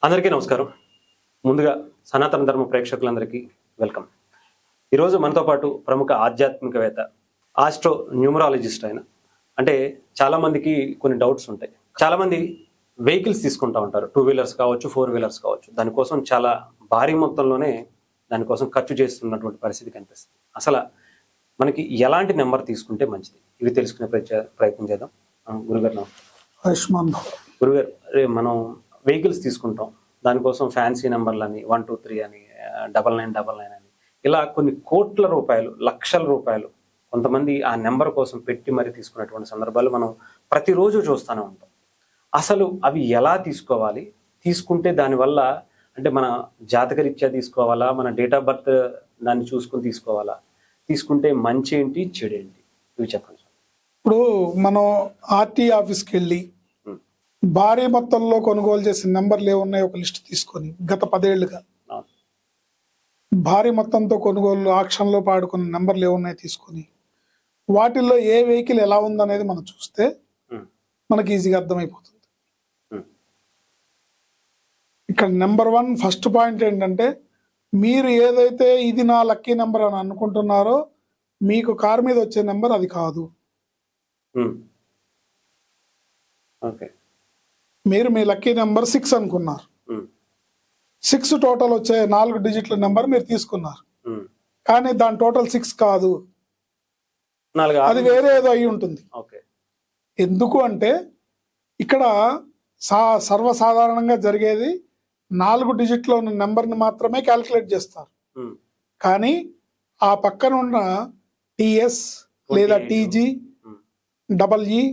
అందరికీ నమస్కారం. ముందుగా సనాతన ధర్మ ప్రేక్షకులందరికీ వెల్కమ్. ఈరోజు మనతో పాటు ప్రముఖ ఆధ్యాత్మికవేత్త, ఆస్ట్రో న్యూమరాలజిస్ట్ అయిన, అంటే చాలామందికి కొన్ని డౌట్స్ ఉంటాయి. చాలామంది వెహికల్స్ తీసుకుంటా ఉంటారు, 2 వీలర్స్ కావచ్చు, 4 వీలర్స్ కావచ్చు. దానికోసం చాలా భారీ మొత్తంలోనే దానికోసం ఖర్చు చేస్తున్నటువంటి పరిస్థితి కనిపిస్తుంది. అసలు మనకి ఎలాంటి నెంబర్ తీసుకుంటే మంచిది, ఇవి తెలుసుకునే ప్రయత్నం చేద్దాం. గురుగారు ఆయుష్మాన్ గురుగారు, మనం వెహికల్స్ తీసుకుంటాం, దానికోసం ఫ్యాన్సీ నెంబర్లని 123 అని 9999 అని ఇలా కొన్ని కోట్ల రూపాయలు, లక్షల రూపాయలు కొంతమంది ఆ నెంబర్ కోసం పెట్టి మరి తీసుకున్నటువంటి సందర్భాలు మనం ప్రతిరోజు చూస్తూనే ఉంటాం. అసలు అవి ఎలా తీసుకోవాలి, తీసుకుంటే దానివల్ల అంటే మన జాతకరీత్యా తీసుకోవాలా, మన డేట్ ఆఫ్ బర్త్ దాన్ని చూసుకుని తీసుకోవాలా, తీసుకుంటే మంచి ఏంటి చెడు ఏంటి, ఇవి చెప్పండి. ఇప్పుడు మనం ఆర్టీ ఆఫీస్కి వెళ్ళి భారీ మొత్తంలో కొనుగోలు చేసిన నెంబర్లు ఏమున్నాయి ఒక లిస్ట్ తీసుకొని గత 10 ఏళ్లుగా భారీ మొత్తంతో కొనుగోలు ఆక్షన్లో పాడుకున్న నెంబర్లు ఏమున్నాయి తీసుకొని వాటిల్లో ఏ వెహికల్ ఎలా ఉందనేది మనం చూస్తే మనకి ఈజీగా అర్థమైపోతుంది. ఇక్కడ నెంబర్ 1 ఫస్ట్ పాయింట్ ఏంటంటే, మీరు ఏదైతే ఇది నా లక్కీ నెంబర్ అని అనుకుంటున్నారో మీకు కారు మీద వచ్చే నెంబర్ అది కాదు. మీరు మీ లక్కీ నెంబర్ 6 అనుకున్నారు, 6 టోటల్ వచ్చే 4 డిజిట్ల నెంబర్ మీరు తీసుకున్నారు, కానీ దాని టోటల్ 6 కాదు, అది వేరే ఏదో అయి ఉంటుంది. ఎందుకు అంటే ఇక్కడ సర్వసాధారణంగా జరిగేది 4 డిజిట్లో ఉన్న నెంబర్ని మాత్రమే క్యాల్కులేట్ చేస్తారు, కానీ ఆ పక్కన ఉన్న టిఎస్ లేదా టీజీ, డబల్ఈ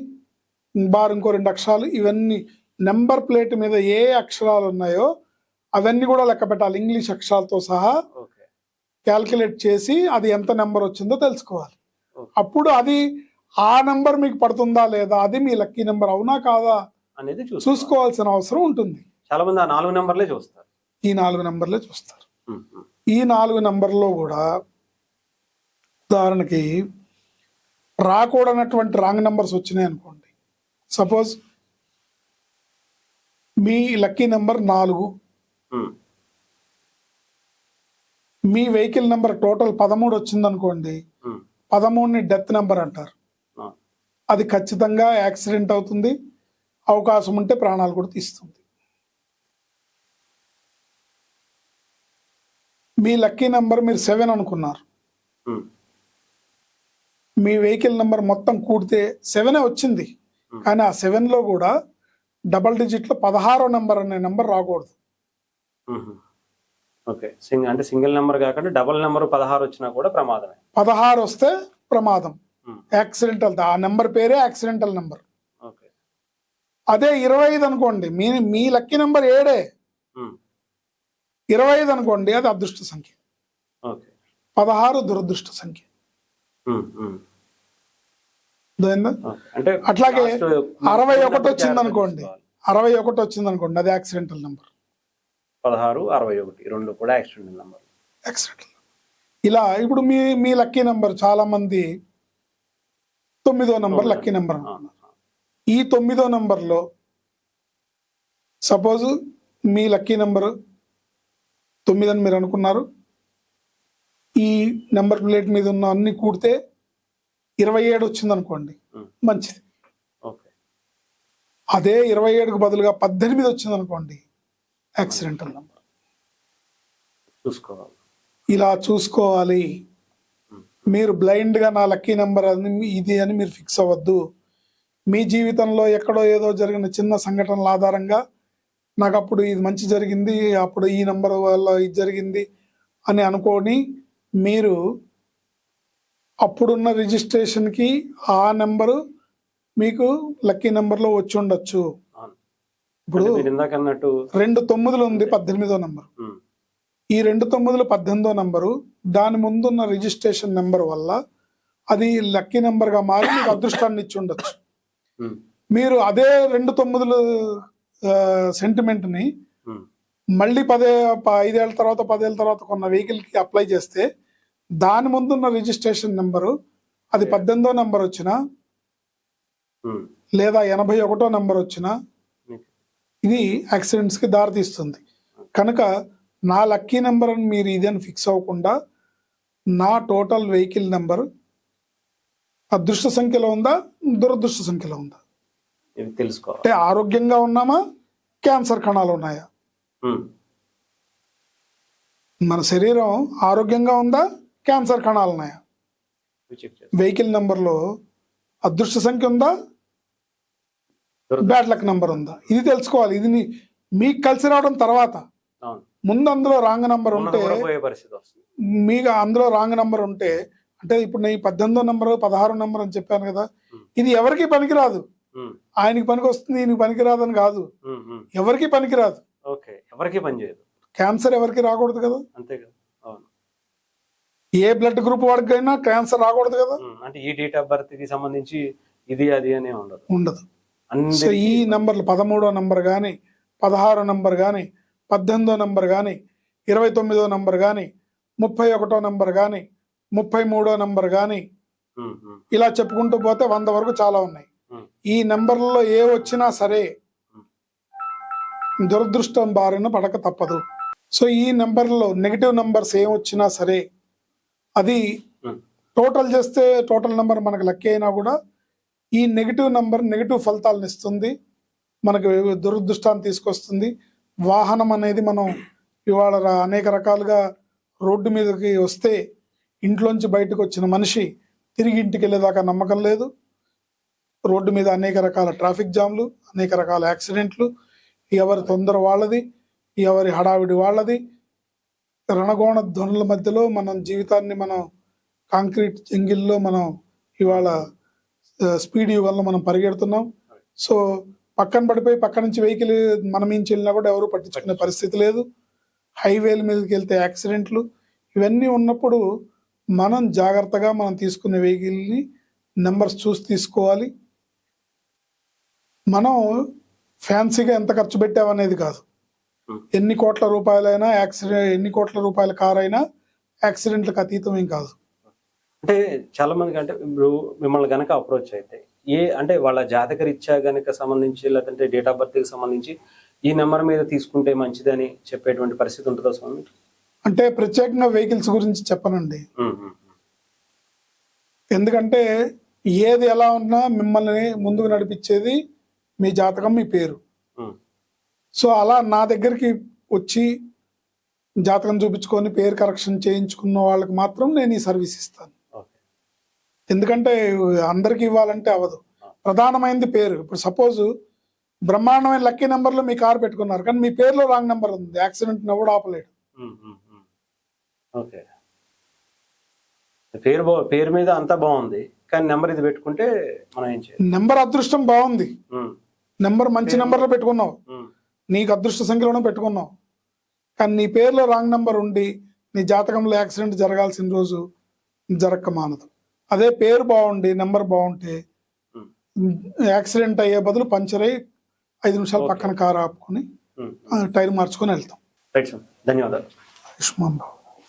బార్ ఇంకో 2 అక్షరాలు, ఇవన్నీ నెంబర్ ప్లేట్ మీద ఏ అక్షరాలు ఉన్నాయో అవన్నీ కూడా లెక్క పెట్టాలి, ఇంగ్లీష్ అక్షరాలతో సహా క్యాల్కులేట్ చేసి అది ఎంత నెంబర్ వచ్చిందో తెలుసుకోవాలి. అప్పుడు అది ఆ నెంబర్ మీకు పడుతుందా లేదా, అది మీ లక్కీ నెంబర్ అవునా కాదా అనేది చూసుకోవాల్సిన అవసరం ఉంటుంది. చాలా మంది ఆ 4 నెంబర్లే చూస్తారు, ఈ 4 నెంబర్లే చూస్తారు. ఈ 4 నెంబర్లో కూడా ఉదాహరణకి రాకూడనటువంటి రాంగ్ నెంబర్స్ వచ్చినాయి అనుకోండి. సపోజ్ మీ లక్కీ నెంబర్ 4, మీ వెహికల్ నెంబర్ టోటల్ 13 వచ్చింది అనుకోండి, 13ని డెత్ నెంబర్ అంటారు. అది ఖచ్చితంగా యాక్సిడెంట్ అవుతుంది, అవకాశం ఉంటే ప్రాణాలు కూడా తీస్తుంది. మీ లక్కీ నెంబర్ మీరు 7 అనుకున్నారు, మీ వెహికల్ నెంబర్ మొత్తం కూడితే 7 వచ్చింది, కానీ ఆ 7లో కూడా డబల్ డిజిట్లో 16వ నెంబర్ అనే నెంబర్ రాకూడదు. అంటే సింగిల్ నెంబర్ కాకుండా డబల్ నెంబర్ 16 వచ్చినా కూడా ప్రమాదమే. 16 వస్తే ప్రమాదం, యాక్సిడెంటల్, ఆ నెంబర్ పేరే యాక్సిడెంటల్ నెంబర్. అదే 25 అనుకోండి, మీ లక్కీ నెంబర్ 7, 25 అనుకోండి అది అదృష్ట సంఖ్య, 16 దురదృష్ట సంఖ్య. అట్లాగే 61 వచ్చింది అనుకోండి, 61 వచ్చింది అనుకోండి, అది యాక్సిడెంటల్ నెంబర్. 16, 61 రెండు కూడా యాక్సిడెంటల్ నెంబర్. ఇలా ఇప్పుడు మీ లక్కీ నెంబర్ చాలా మంది 9వ నెంబర్ లక్కీ నెంబర్ అనుకున్నారు. ఈ 9వ నెంబర్లో సపోజ్ మీ లక్కీ నెంబర్ 9 అని మీరు అనుకున్నారు, ఈ నెంబర్ ప్లేట్ మీద ఉన్న అన్ని కూడితే 27 వచ్చింది అనుకోండి, మంచిది. అదే 27కు బదులుగా 18 వచ్చింది అనుకోండి, యాక్సిడెంటల్ నెంబర్. ఇలా చూసుకోవాలి. మీరు బ్లైండ్ గా నా లక్కీ నెంబర్ ఇది అని మీరు ఫిక్స్ అవ్వద్దు. మీ జీవితంలో ఎక్కడో ఏదో జరిగిన చిన్న సంఘటనల ఆధారంగా నాకు అప్పుడు ఇది మంచి జరిగింది, అప్పుడు ఈ నెంబర్ వల్ల ఇది జరిగింది అని అనుకోని మీరు అప్పుడున్న రిజిస్ట్రేషన్కి ఆ నెంబరు మీకు లక్కీ నెంబర్లో వచ్చి ఉండొచ్చు. ఇప్పుడు 2 9లు ఉంది 18వ నెంబరు, ఈ 2 9లు 18వ నెంబరు, దాని ముందున్న రిజిస్ట్రేషన్ నెంబర్ వల్ల అది లక్కీ నెంబర్గా మారి మీకు అదృష్టాన్ని ఇచ్చి ఉండొచ్చు. మీరు అదే 2 9లు సెంటిమెంట్ని మళ్ళీ 5 ఏళ్ళ తర్వాత 10 ఏళ్ళ తర్వాత కొన్న వెహికల్కి అప్లై చేస్తే దాని ముందున్న రిజిస్ట్రేషన్ నెంబరు అది 18వ నెంబర్ వచ్చినా లేదా 81వ నెంబర్ వచ్చినా ఇది యాక్సిడెంట్స్కి దారితీస్తుంది. కనుక నా లక్కీ నెంబర్ అని మీరు ఇదని ఫిక్స్ అవ్వకుండా నా టోటల్ వెహికల్ నెంబర్ అదృష్ట సంఖ్యలో ఉందా, దురదృష్ట సంఖ్యలో ఉందా, ఇవి తెలుసుకోవాలి. అంటే ఆరోగ్యంగా ఉన్నామా, క్యాన్సర్ కణాలు ఉన్నాయా, ఉమ్, మన శరీరం ఆరోగ్యంగా ఉందా, క్యాన్సర్ కణాలు ఉన్నాయా, ఇవి చెక్ చేస్తాం. వెహికల్ నెంబర్లో అదృష్ట సంఖ్య ఉందా, బ్యాడ్ లక్ నెంబర్ ఉందా, ఇది తెలుసుకోవాలి. ఇది మీకు కలిసి రావడం తర్వాత. అవును, ముందు అందులో రాంగ్ నెంబర్ ఉన్నది ఉంటే కూడా పోయే పరిస్థితి వస్తుంది. మీకు అందులో రాంగ్ నెంబర్ ఉంటే, అంటే ఇప్పుడు నేను 18వ నెంబర్ 16వ నెంబర్ అని చెప్పాను కదా, ఇది ఎవరికి పనికిరాదు. ఉమ్, ఆయనకి పనికి వస్తుంది, ఈయనకి పనికిరాదు అని కాదు, ఉమ్, ఉమ్, ఎవరికి పనికిరాదు. ఓకే, ఎవరికి పని చేయదు, క్యాన్సర్ ఎవరికి రాకూడదు కదా, అంతే కదా. అవును, ఏ బ్లడ్ గ్రూప్ వాడికి అయినా క్యాన్సర్ రాకూడదు కదా, అంటే ఈ డేట్ ఆఫ్ బర్త్ కి సంబంధించి ఇది అది అనే ఉండదు. ఉండదు. సో అందరికీ ఈ నంబర్లు 13వ నంబర్ కానీ, 16వ నంబర్ కానీ, 18వ నంబర్ కానీ, 29వ నంబర్ కానీ, 31వ నంబర్ కానీ, 33వ నంబర్ కానీ, ఉమ్, ఉమ్, ఇలా చెప్పుకుంటూ పోతే 100 వరకు చాలా ఉన్నాయి. ఉమ్, ఈ నెంబర్లలో ఏ వచ్చినా సరే దురదృష్టం బారిన పడక తప్పదు. సో ఈ నెంబర్లో నెగిటివ్ నెంబర్స్ ఏం వచ్చినా సరే అది ఉమ్, టోటల్ చేస్తే టోటల్ నెంబర్ మనకు లక్కీ అయినా కూడా ఈ నెగిటివ్ నెంబర్ నెగిటివ్ ఫలితాలను ఇస్తుంది, మనకు దురదృష్టాన్ని తీసుకొస్తుంది. వాహనం అనేది మనం ఇవాళ అనేక రకాలుగా రోడ్డు మీదకి వస్తే ఇంట్లోంచి బయటకు వచ్చిన మనిషి తిరిగి ఇంటికి వెళ్ళేదాకా నమ్మకం లేదు. రోడ్డు మీద అనేక రకాల ట్రాఫిక్ జామ్లు, అనేక రకాల యాక్సిడెంట్లు, ఎవరి తొందర వాళ్ళది, ఎవరి హడావిడి వాళ్ళది. రణగోణ ధ్వనుల మధ్యలో మనం జీవితాన్ని మనం కాంక్రీట్ జంగిల్లో మనం ఇవాళ స్పీడ్ యుగంలో మనం పరిగెడుతున్నాం. సో పక్కన పడిపోయి పక్క నుంచి వెహికల్ మన మించి వెళ్ళినా కూడా ఎవరు పట్టించుకునే పరిస్థితి లేదు. హైవేల మీదకి వెళ్తే యాక్సిడెంట్లు, ఇవన్నీ ఉన్నప్పుడు మనం జాగ్రత్తగా మనం తీసుకునే వెహికల్ని నెంబర్స్ చూసి తీసుకోవాలి. మనం ఫ్యాన్సీగా ఎంత ఖర్చు పెట్టామనేది కాదు, ఎన్ని కోట్ల రూపాయలైనా యాక్సిడెంట్, ఎన్ని కోట్ల రూపాయల కార్ అయినా యాక్సిడెంట్లకు అతీతం ఏం కాదు. అంటే చాలా మందికి, అంటే ఇప్పుడు మిమ్మల్ని గనక అప్రోచ్ అయితే అంటే వాళ్ళ జాతక రీత్యా గనక సంబంధించి, లేదంటే డేట్ ఆఫ్ బర్త్ కి సంబంధించి ఈ నెంబర్ మీద తీసుకుంటే మంచిదని చెప్పేటువంటి పరిస్థితి ఉంటుందా స్వామి? అంటే ప్రత్యేకంగా వెహికల్స్ గురించి చెప్పనండి, ఎందుకంటే ఏది ఎలా ఉన్నా మిమ్మల్ని ముందుకు నడిపించేది మీ జాతకం, మీ పేరు. సో అలా నా దగ్గరికి వచ్చి జాతకం చూపించుకొని పేరు కరెక్షన్ చేయించుకున్న వాళ్ళకి మాత్రం నేను ఈ సర్వీస్ ఇస్తాను. ఎందుకంటే అందరికి ఇవ్వాలంటే అవ్వదు. ప్రధానమైనది పేరు. ఇప్పుడు సపోజ్ బ్రహ్మాండమైన లక్కీ నెంబర్లో మీ కారు పెట్టుకున్నారు, కానీ మీ పేరులో రాంగ్ నెంబర్ ఉంది, యాక్సిడెంట్ ఎవడు ఆపలేడు. ఓకే, పేరు మీద అంతా బాగుంది, కానీ నెంబర్ ఇది పెట్టుకుంటే మనం ఏం చేయాలి? నెంబర్ అదృష్టం బాగుంది, నెంబర్ మంచి నెంబర్లో పెట్టుకున్నావు, నీకు అదృష్ట సంఖ్యలోనే పెట్టుకున్నావు, కానీ నీ పేరులో రాంగ్ నెంబర్ ఉండి నీ జాతకంలో యాక్సిడెంట్ జరగాల్సిన రోజు జరగక మానదు. అదే పేరు బాగుండి నెంబర్ బాగుంటే యాక్సిడెంట్ అయ్యే బదులు పంచర్ అయ్యి 5 నిమిషాలు పక్కన కారు ఆపుకొని టైర్ మార్చుకొని వెళ్తాం. ధన్యవాదాలు. ఆయుష్మాన్ బాబు.